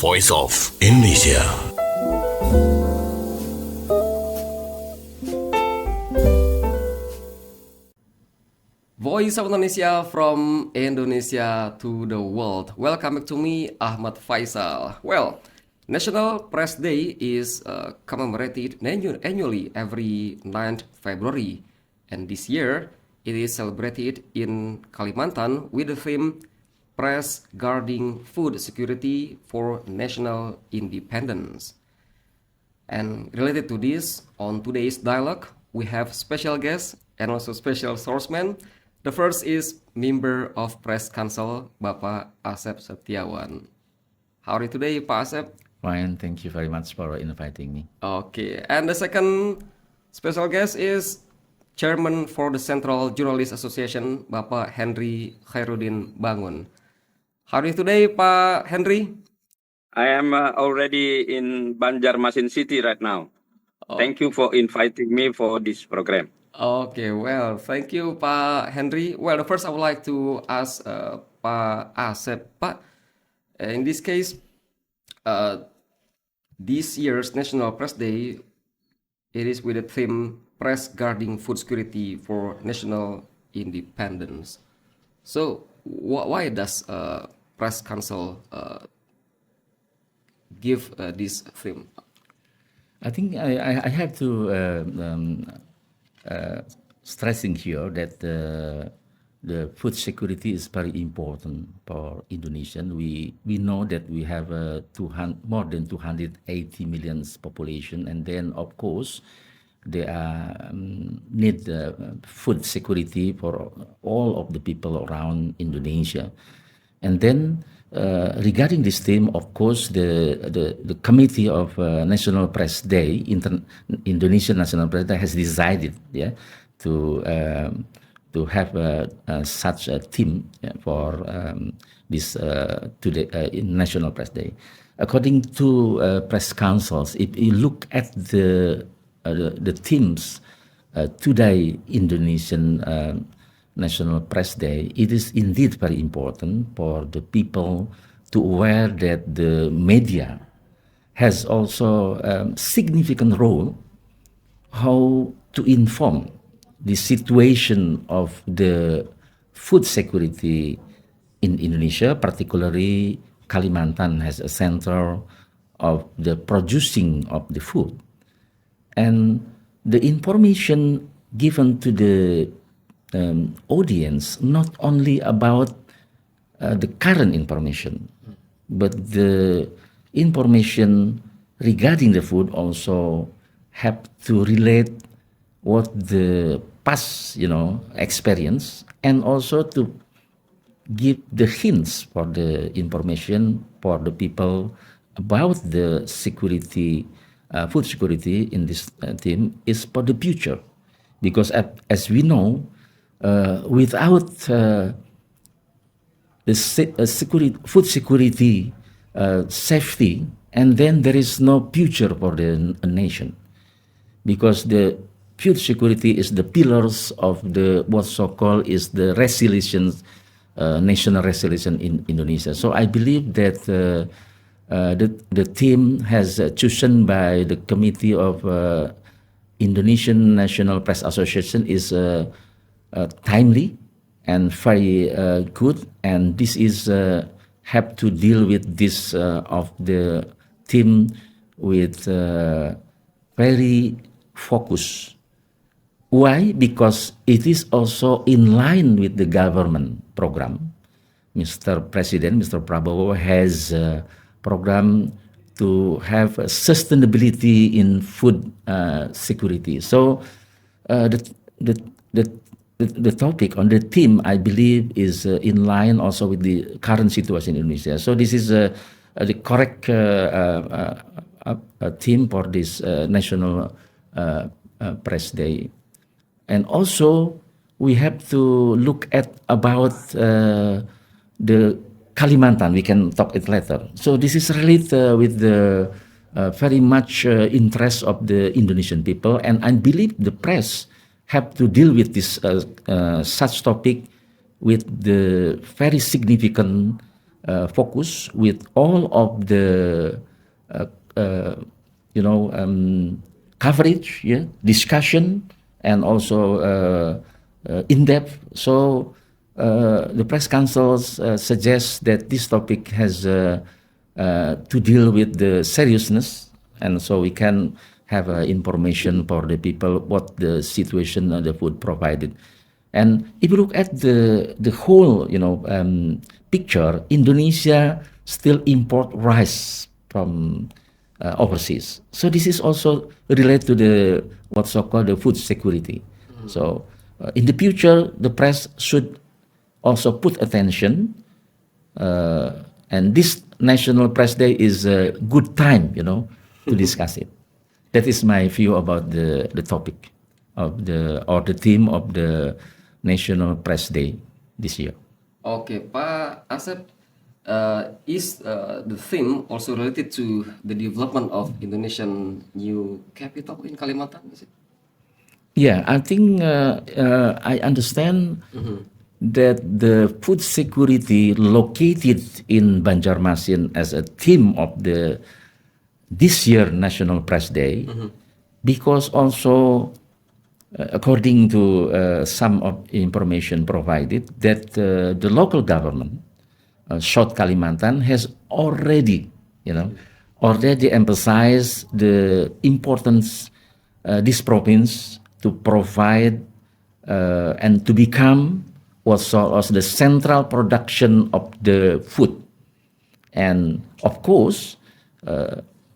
Voice of Indonesia. Voice of Indonesia from Indonesia to the world. Welcome back to me, Ahmad Faisal. Well, National Press Day is commemorated annually every 9th February. And this year, it is celebrated in Kalimantan with the theme Press Guarding Food Security for National Independence. And related to this, on today's dialogue, we have special guests and also special sourceman. The first is member of Press Council, Bapak Asep Setiawan. How are you today, Pak Asep? Fine, thank you very much for inviting me. Okay, and the second special guest is Chairman for the Central Journalists Association, Bapak Henry Khairuddin Bangun. How are you today, Pak Henry? I am already in Banjarmasin City right now. Thank you for inviting me for this program. Okay, well, thank you, Pak Henry. Well, first I would like to ask Pak Asep. Pak, in this case, this year's National Press Day, it is with the theme Press Guarding Food Security for National Independence. So, why does Press Council give this theme? I think I have to stressing here that the food security is very important for Indonesian. We know that we have more than 280 million population, and then of course they need food security for all of the people around Indonesia. And then regarding this theme, of course, the Committee of National Press Day, Indonesian National Press Day, has decided, to have such a theme for this today National Press Day. According to press councils, if you look at the themes today, Indonesian National Press Day, it is indeed very important for the people to aware that the media has also a significant role how to inform the situation of the food security in Indonesia, particularly Kalimantan has a center of the producing of the food. And the information given to the audience not only about the current information, but the information regarding the food also have to relate what the past experience, and also to give the hints for the information for the people about the security, food security in this theme is for the future, because as we know, without the food security, safety, and then there is no future for the nation, because the food security is the pillars of the what so-called is the resilience, national resilience in Indonesia. So I believe that the theme has chosen by the Committee of Indonesian National Press Association is timely and very good, and this is have to deal with this of the theme with very focus. Why? Because it is also in line with the government program. Mr. President, Mr. Prabowo has a program to have sustainability in food security. So the topic on the theme, I believe, is in line also with the current situation in Indonesia. So this is the correct theme for this National Press Day. And also we have to look at about the Kalimantan. We can talk it later. So this is related with the very much interest of the Indonesian people, and I believe the press have to deal with this such topic with the very significant focus with all of the uh, uh, coverage, yeah, discussion, and also in depth. So the press councils suggests that this topic has to deal with the seriousness, and so we can have information for the people what the situation of the food provided. And if you look at the whole, picture, Indonesia still import rice from overseas. So this is also related to the what's so-called the food security. So in the future, the press should also put attention, and this National Press Day is a good time, to discuss it. That is my view about the topic of the theme of the National Press Day this year. Okay, Pak Asep, is the theme also related to the development of Indonesian new capital in Kalimantan? Is it? Yeah, I think I understand that the food security located in Banjarmasin as a theme of this year National Press Day, because also according to some of information provided, that the local government, South Kalimantan, has already emphasized the importance this province to provide and to become also the central production of the food. And of course,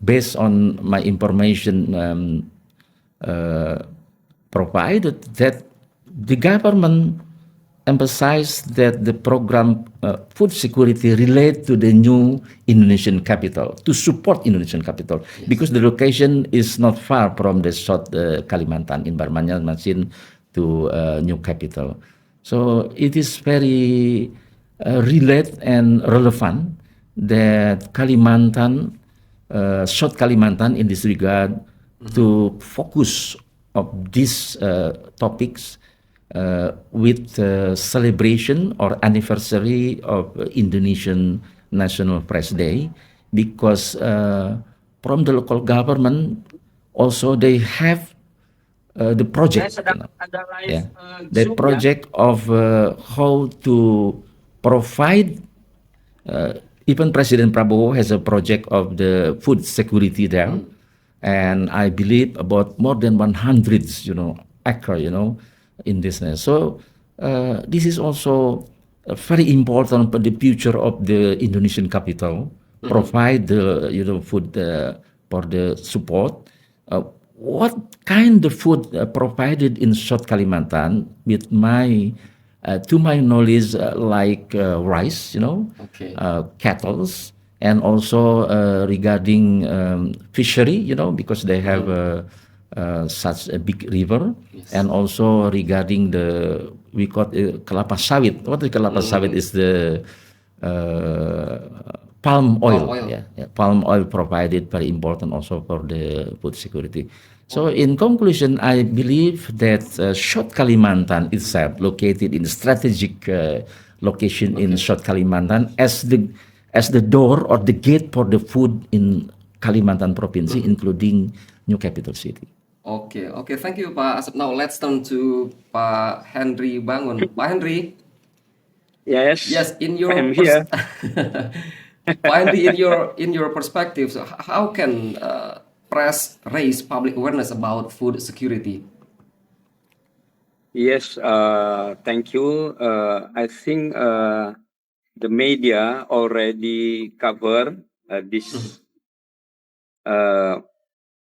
based on my information provided, that the government emphasized that the program food security relate to the new Indonesian capital, to support Indonesian capital, because the location is not far from the South Kalimantan in Banjarmasin to new capital. So it is very related and relevant that Kalimantan, South Kalimantan in this regard, to focus of these topics with celebration or anniversary of Indonesian National Press Day, because from the local government also they have the project, the project of how to provide. Even President Prabowo has a project of the food security there. And I believe about more than 100, acre, in this. So this is also very important for the future of the Indonesian capital. Provide the food for the support. What kind of food provided in South Kalimantan? With to my knowledge, like rice, cattle. And also regarding fishery, because they have such a big river, and also regarding we call it kelapa sawit. What is kelapa sawit? Is the palm oil. Palm oil provided, very important also for the food security. So in conclusion, I believe that South Kalimantan itself, located in strategic location in South Kalimantan, as the door or the gate for the food in Kalimantan Province, including new capital city. Okay, thank you, Pak Asep. Now let's turn to Pak Henry Bangun. Pak Henry. Yes. In your I'm here. Pak Henry, in your perspective, so how can press raise public awareness about food security? Yes, thank you. I think the media already cover this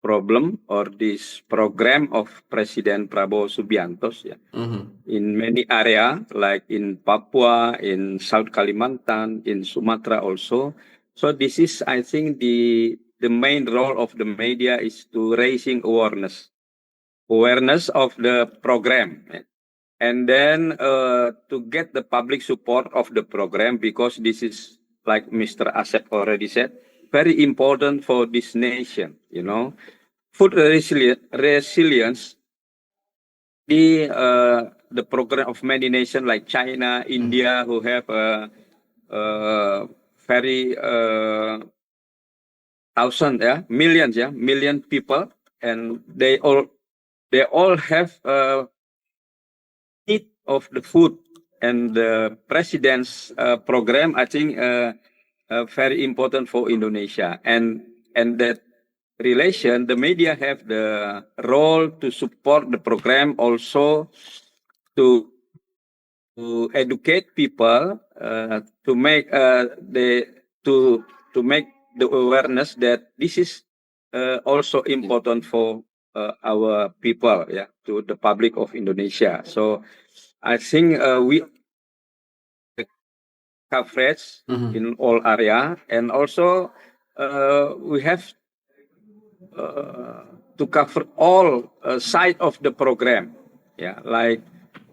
problem or this program of President Prabowo Subianto in many area, like in Papua, in South Kalimantan, in Sumatra also. So this is, I think, the main role of the media is to raising awareness of the program. And then to get the public support of the program, because this is, like Mr. Asep already said, very important for this nation, Food resilience, the program of many nations like China, India, who have very million people, and they all have need of the food, and the president's program, I think, very important for Indonesia, and that relation, the media have the role to support the program, also to educate people, to make to make the awareness that this is also important for our people, yeah, to the public of Indonesia. So I think we coverage in all area, and also we have to cover all side of the program, yeah, like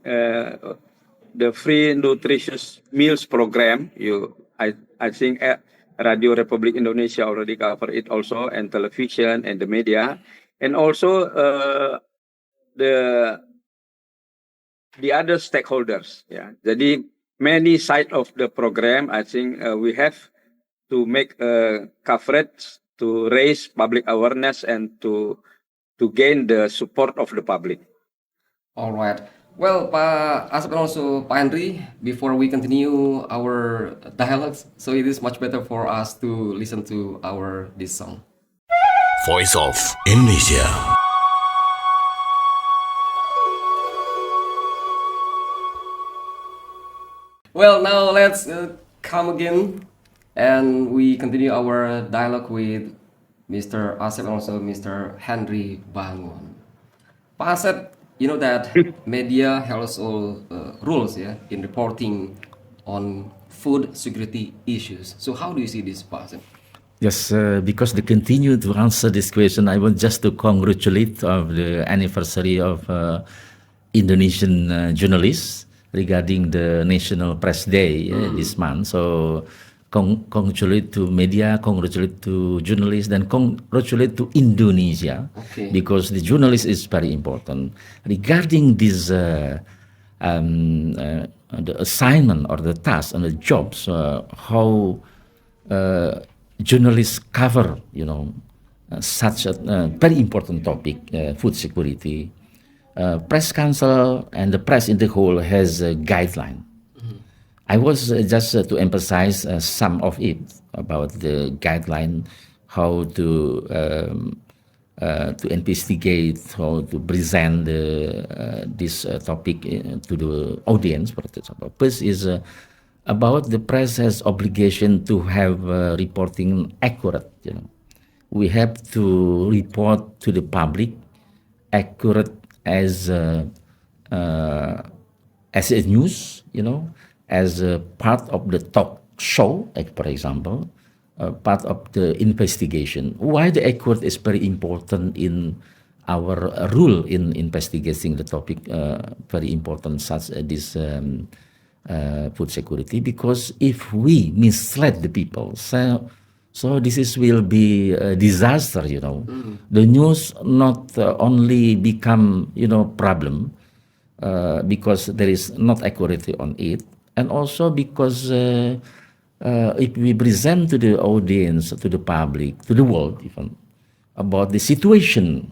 the free nutritious meals program. I think Radio Republik Indonesia already cover it also, and television and the media, and also the other stakeholders. Yeah, jadi many side of the program. I think we have to make coverage to raise public awareness and to gain the support of the public. All right. Well, Pak Asep and also Pak Henry, before we continue our dialogues, so it is much better for us to listen to this song. Voice of Indonesia. Well, now let's come again, and we continue our dialogue with Mr. Asep and also Mr. Henry Bangun. Pak Asep, you know that media has all rules, yeah, in reporting on food security issues. So how do you see this, Pak Asep? Yes, because to continue to answer this question, I want just to congratulate of the anniversary of Indonesian journalists regarding the National Press Day this month. So congratulate to media, congratulate to journalists, and congratulate to Indonesia, because the journalist is very important. Regarding this, the assignment or the task and the jobs, how journalists cover, such a very important topic, food security. Press Council and the press in the whole has a guideline. I was just to emphasize some of it about the guideline, how to investigate, how to present this topic to the audience. For example, first is about the press has obligation to have reporting accurate. We have to report to the public accurate as a news, as a part of the talk show, like for example, part of the investigation. Why the accurate is very important in our rule in investigating the topic, very important, such as this food security, because if we mislead the people, so this will be a disaster, The news not only become, problem, because there is not accuracy on it, and also because if we present to the audience, to the public, to the world even, about the situation,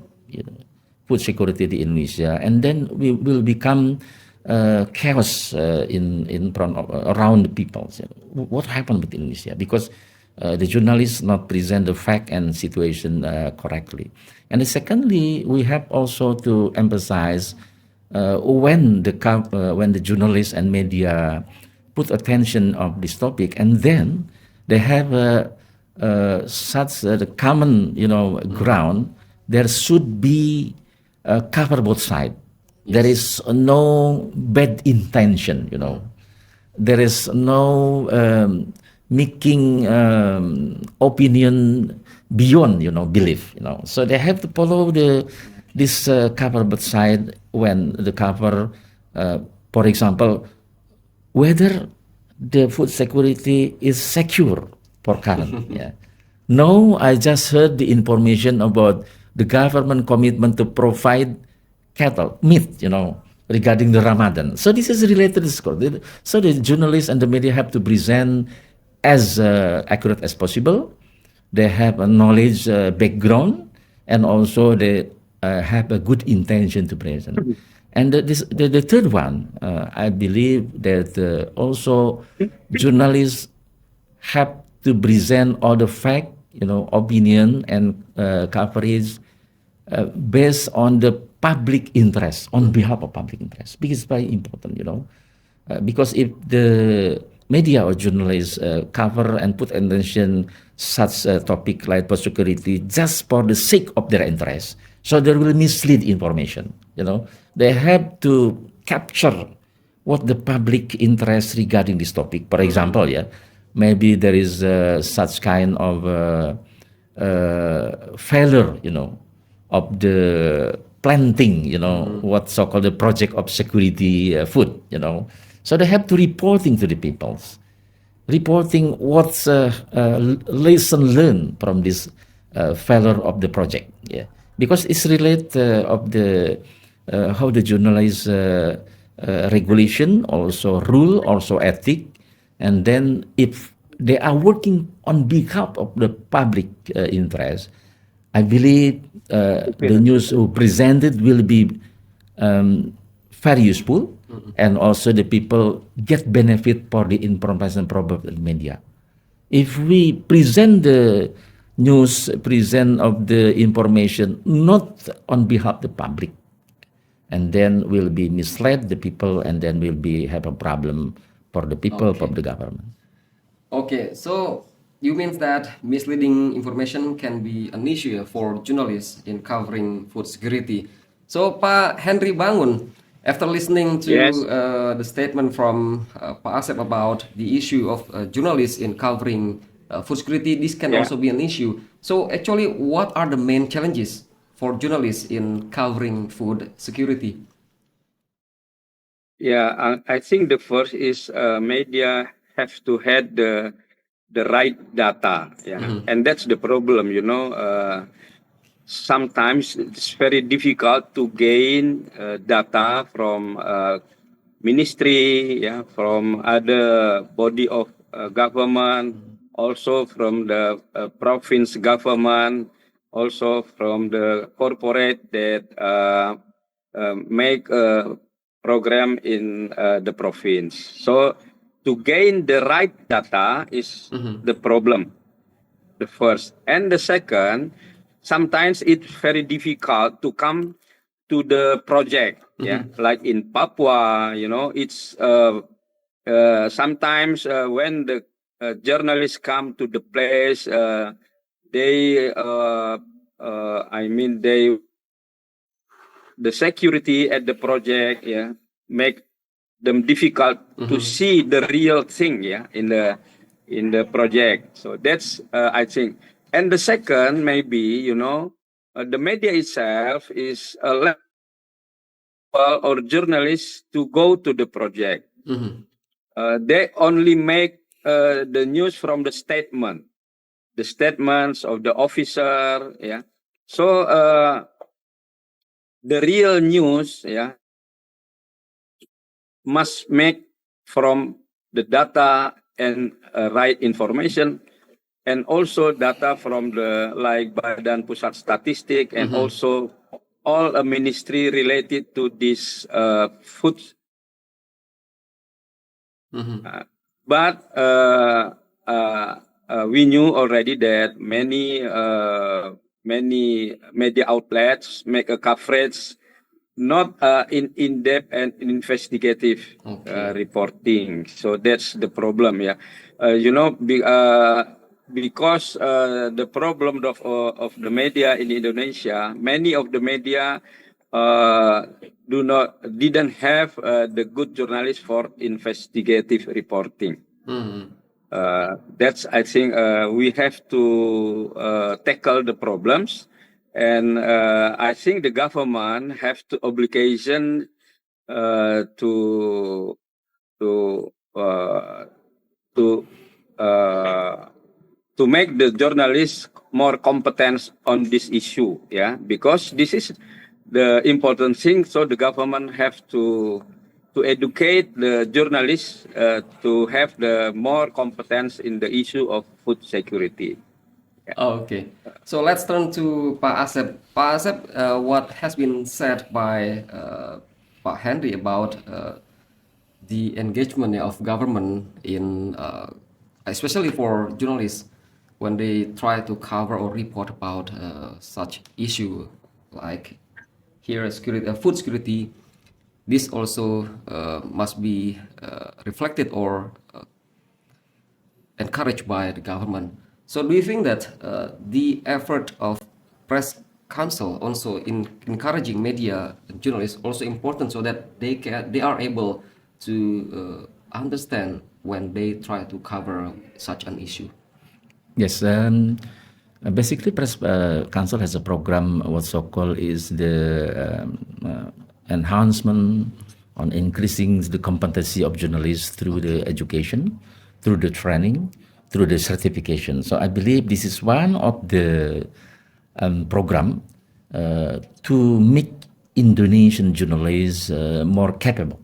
food security in Indonesia, and then we will become chaos in front of, around the people. What happened with Indonesia? Because the journalists not present the fact and situation correctly. And secondly, we have also to emphasize when the journalists and media put attention of this topic, and then they have such the common ground. There should be cover both sides. Yes. There is no bad intention. There is no making opinion beyond belief. So they have to follow this cover both side when the cover, for example, whether the food security is secure for current. Yeah. No, I just heard the information about the government commitment to provide cattle, meat, regarding the Ramadan. So this is related to this. So the journalists and the media have to present as accurate as possible. They have a knowledge background, and also they have a good intention to present. And the third one, I believe that also journalists have to present all the fact, opinion and coverage based on the public interest, on behalf of public interest, because it's very important, because if the media or journalists cover and put attention such a topic like food security just for the sake of their interest, so they will mislead information. They have to capture what the public interest regarding this topic. For example, maybe there is such kind of failure, of the planting, what so-called the project of security food, So they have to reporting to the peoples, reporting what's lesson learned from this failure of the project, because it's related of the how the journalist regulation, also rule, also ethic, and then if they are working on behalf of the public interest, I believe the news presented will be very useful, and also the people get benefit for the information from the media. If we present the news, present of the information not on behalf of the public, and then will be misled the people, and then will be have a problem for the people, for the government. Okay, so you mean that misleading information can be an issue for journalists in covering food security. So, Pak Henry Bangun, after listening to Yes. The statement from Pak Asep about the issue of journalists in covering food security, this can Yeah. also be an issue. So, actually, what are the main challenges for journalists in covering food security? Yeah, I think the first is media have to have the right data. Yeah, and that's the problem. Sometimes it's very difficult to gain data from ministry, from other body of government, also from the province government, also from the corporate that make a program in the province. So to gain the right data is the problem, the first. And the second, sometimes it's very difficult to come to the project. Like in Papua, it's sometimes when the journalists come to the place, they the security at the project make them difficult to see the real thing in the project. So that's I think. And the second, maybe the media itself is a or journalists to go to the project. They only make the news from the statements of the officer. So the real news must make from the data and right information, and also data from the like Badan Pusat Statistik, and also all a ministry related to this food. But we knew already that many media outlets make a coverage not in depth and investigative reporting. So that's the problem. Because the problem of the media in Indonesia, many of the media didn't have the good journalists for investigative reporting. That's, I think, we have to tackle the problems, and I think the government have to obligation to make the journalists more competent on this issue, because this is the important thing. So the government have to to educate the journalists to have the more competence in the issue of food security. Okay, so let's turn to Pak Asep. Pak Asep, what has been said by Pak Henry about the engagement of government in, especially for journalists, when they try to cover or report about such issue like here security, food security. This also must be reflected or encouraged by the government. So do you think that the effort of press council also in encouraging media and journalists also important so that they are able to understand when they try to cover such an issue? Yes, basically, Press Council has a program. What so called is the enhancement on increasing the competency of journalists through the education, through the training, through the certification. So I believe this is one of the program to make Indonesian journalists more capable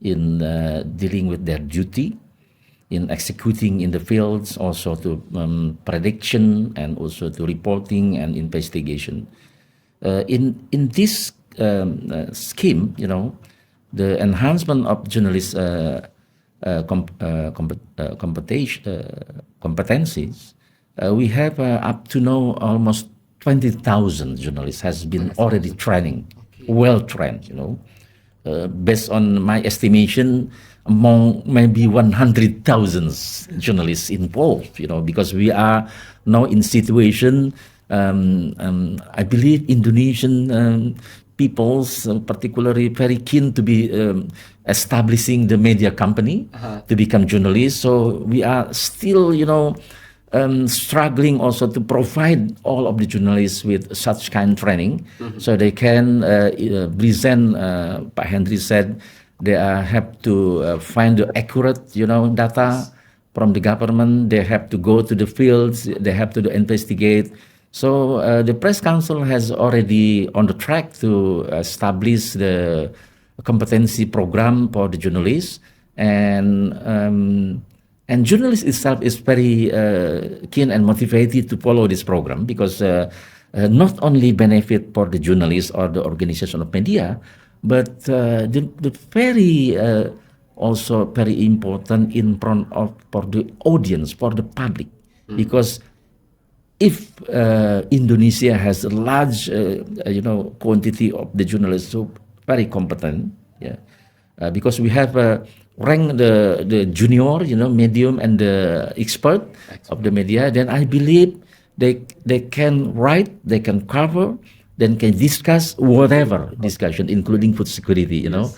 in dealing with their duty, in executing in the fields, also to prediction and also to reporting and investigation. In this scheme, you know, the enhancement of journalists' competencies, we have up to now almost 20,000 journalists has been already training, well trained, you know. Based on my estimation, among maybe 100,000 journalists involved, you know, because we are now in situation, I believe Indonesian peoples, particularly very keen to be establishing the media company, to become journalists. So we are still, you know, struggling also to provide all of the journalists with such kind of training, so they can present. Pak Henry said they have to find the accurate, you know, data from the government. They have to go to the fields. They have to investigate. So the Press Council has already on the track to establish the competency program for the journalists, and journalists itself is very keen and motivated to follow this program, because not only benefit for the journalists or the organization of media, but the very also very important in front of for the audience, for the public, because if Indonesia has a large, you know, quantity of the journalists who very competent, yeah, because we have rank the junior, you know, medium, and the expert of the media, then I believe they can write, they can cover, then can discuss whatever discussion, including food security, you know.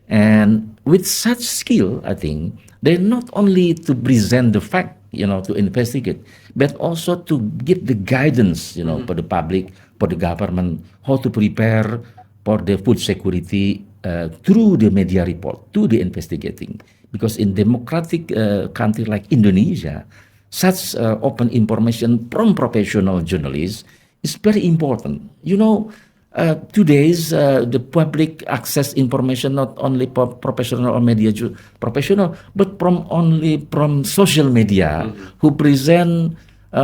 And with such skill, I think they not only to present the fact, you know, to investigate, but also to give the guidance, you know, for the public, for the government, how to prepare for the food security through the media report, to the investigating. Because in democratic country like Indonesia, such open information from professional journalists is very important. You know, today's the public access information not only for professional or media professional, but from social media, who present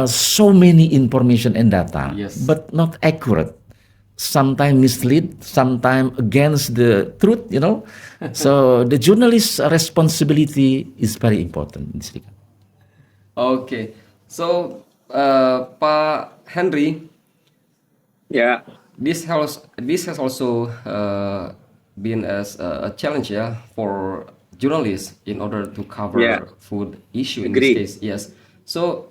so many information and data, but not accurate. Sometimes mislead, sometimes against the truth, you know. So the journalist's responsibility is very important in this regard. Okay, so Pak Henry, Yeah. this has also been as a challenge, yeah, for journalists in order to cover food issue in Agree. this case. Yes. So,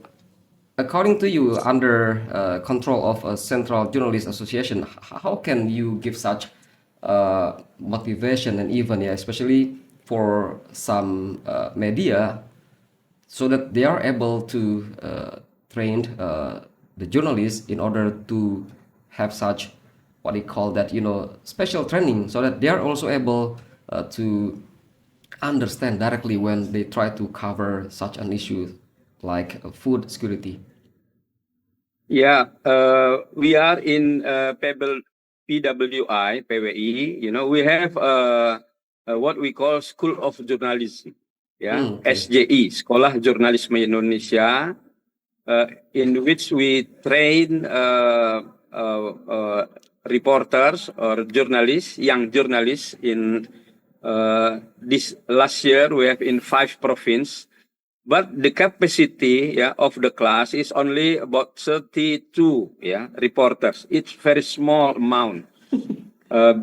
according to you, under control of a Central Journalist Association, how can you give such motivation and even, yeah, especially for some media, so that they are able to train the journalists in order to have such, what they call that, you know, special training, so that they are also able to understand directly when they try to cover such an issue like food security? Yeah, we are in PWI, PWI, you know, we have what we call School of Journalism, Okay. SJI, Sekolah Jurnalisme Indonesia, in which we train reporters or journalists, young journalists. In this last year, we have in 5 provinces, but the capacity of the class is only about 32 reporters. It's very small amount.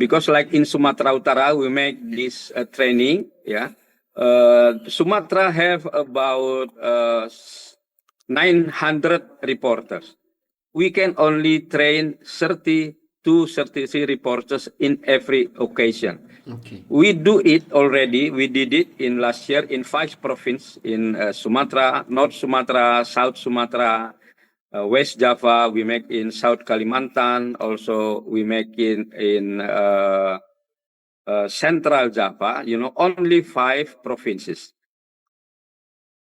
Because like in Sumatera Utara, we make this training. Sumatra have about 900 reporters. We can only train 30 to 33 reporters in every occasion. Okay. We do it already. We did it in last year in 5 provinces in Sumatra, North Sumatra, South Sumatra, West Java. We make in South Kalimantan. Also, we make in Central Java. Only 5 provinces.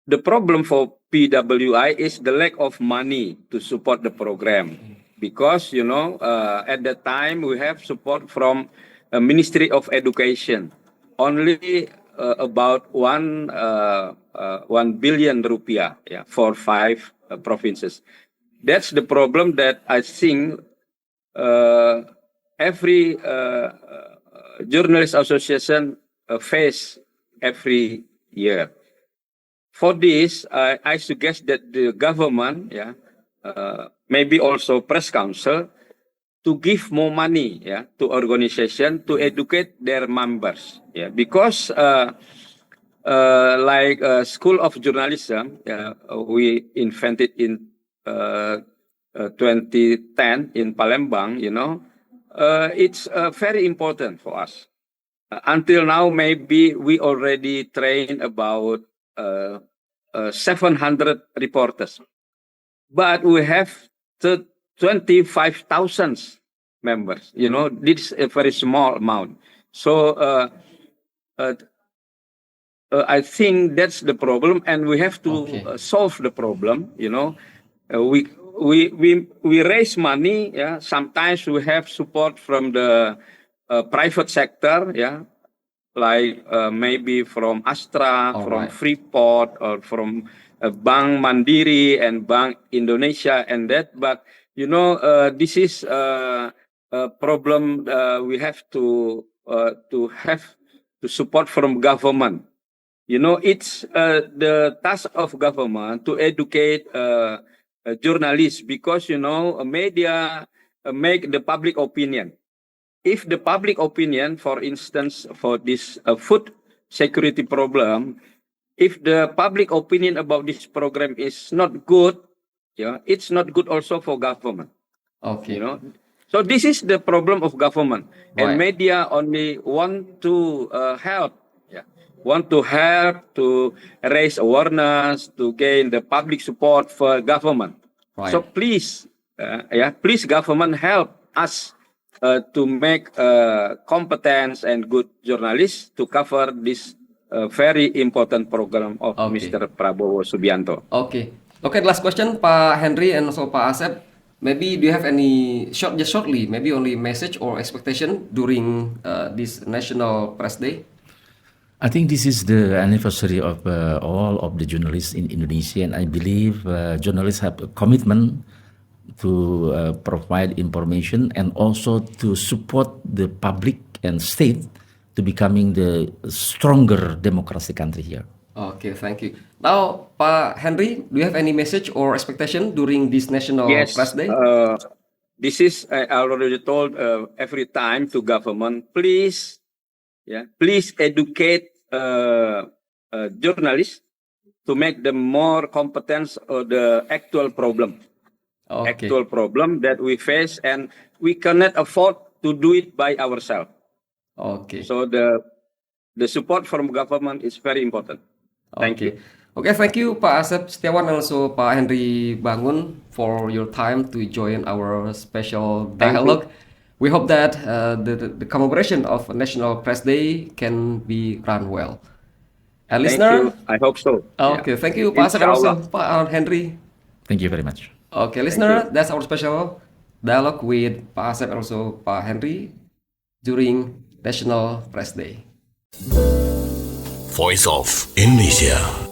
The problem for PWI is the lack of money to support the program, because at that time we have support from Ministry of Education, only about 1 billion rupiah for 5 provinces. That's the problem that I think every journalist association face every year. For this, I suggest that the government, maybe also press council, to give more money to organization to educate their members. Because like School of Journalism, we invented in 2010 in Palembang. It's very important for us. Until now, maybe we already trained about 700 reporters, but we have 25,000 members. This is a very small amount. So I think that's the problem, and we have to solve the problem. We raise money. Sometimes we have support from the private sector. Like maybe from Astra, from Freeport, or from Bank Mandiri and Bank Indonesia and that. But this is a problem we have to support from government. It's the task of government to educate journalists, because media make the public opinion. If the public opinion, for instance, for this food security problem, if the public opinion about this program is not good, it's not good also for government. Okay. So this is the problem of government, and Right. media only want to help, to raise awareness, to gain the public support for government. Right. So please, please government help us to make competence and good journalists to cover this very important program of Mr. Prabowo Subianto. Okay. Last question, Pak Henry and also Pak Asep. Maybe do you have any shortly, maybe only message or expectation during this National Press Day? I think this is the anniversary of all of the journalists in Indonesia, and I believe journalists have a commitment to provide information and also to support the public and state to becoming the stronger democracy country here. Okay, thank you. Now, Pak Henry, do you have any message or expectation during this National Press Day? This is, I already told every time to government, please educate journalists to make them more competent of the actual problem. Actual problem that we face, and we cannot afford to do it by ourselves. Okay. So the support from government is very important. Thank you. Okay, thank you Pak Asep Setiawan and also Pak Henry Bangun for your time to join our special dialogue. We hope that the commemoration of National Press Day can be run well. And Thank listener, you. I hope so. Okay, thank you Pak Asep and also Pak Henry. Thank you very much. Okay, listener, that's our special dialogue with Pak Asep and also Pak Henry during National Press Day. Voice of Indonesia.